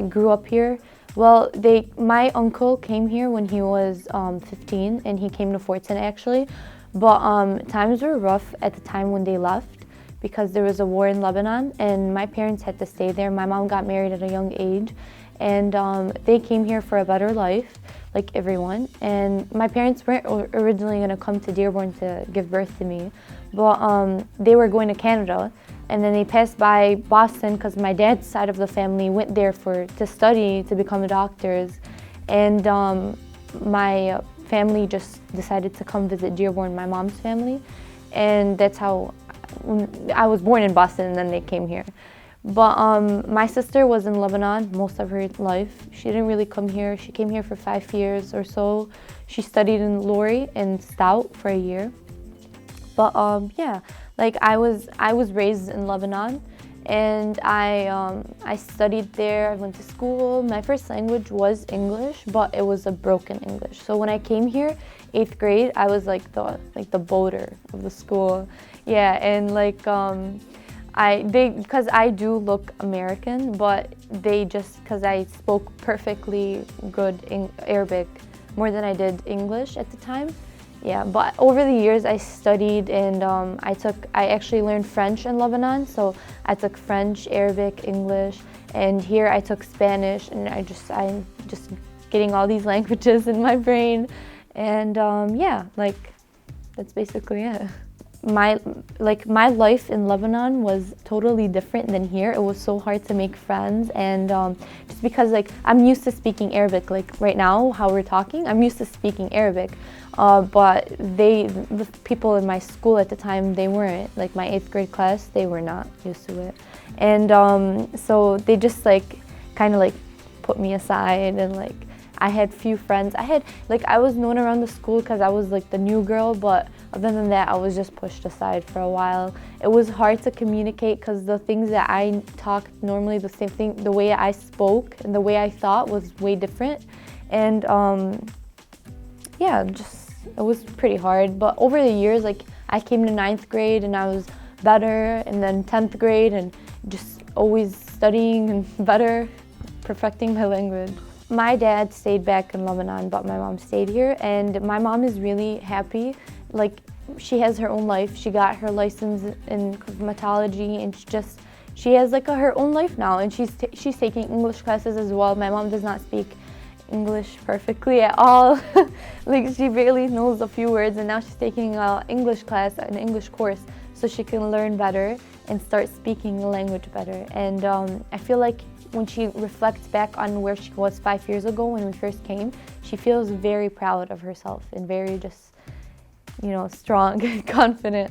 grew up here. Well, my uncle came here when he was 15, and he came to Fortson actually. But times were rough at the time when they left because there was a war in Lebanon, and my parents had to stay there. My mom got married at a young age, and they came here for a better life, like everyone. And my parents weren't originally going to come to Dearborn to give birth to me, but they were going to Canada. And then they passed by Boston because my dad's side of the family went there to study to become doctors. And my family just decided to come visit Dearborn, my mom's family. And that's how I was born in Boston, and then they came here. But my sister was in Lebanon most of her life. She didn't really come here. She came here for 5 years or so. She studied in Lori and Stout for a year. But yeah, like I was raised in Lebanon, and I studied there. I went to school. My first language was English, but it was a broken English. So when I came here, 8th grade, I was like the boater of the school. Yeah, and like because I do look American, but because I spoke perfectly good Arabic more than I did English at the time. Yeah, but over the years I studied, and I actually learned French in Lebanon. So I took French, Arabic, English, and here I took Spanish, and I'm just getting all these languages in my brain. And yeah, like that's basically it. My life in Lebanon was totally different than here. It was so hard to make friends, and just because like I'm used to speaking Arabic, like right now how we're talking, I'm used to speaking Arabic, but the people in my school at the time, they weren't. Like my 8th grade class, they were not used to it, and so they just like kind of like put me aside, and like I had few friends. I was known around the school because I was like the new girl, but other than that, I was just pushed aside for a while. It was hard to communicate because the things that I talked normally, the same thing, the way I spoke and the way I thought was way different. And yeah, it was pretty hard. But over the years, like I came to 9th grade and I was better, and then 10th grade, and just always studying and better, perfecting my language. My dad stayed back in Lebanon, but my mom stayed here, and my mom is really happy. Like, she has her own life. She got her license in cosmetology, and she has like her own life now, and she's taking English classes as well. My mom does not speak English perfectly at all. Like, she barely knows a few words, and now she's taking an English class, an English course, so she can learn better and start speaking the language better. And I feel like when she reflects back on where she was 5 years ago when we first came, she feels very proud of herself and very just, strong and confident.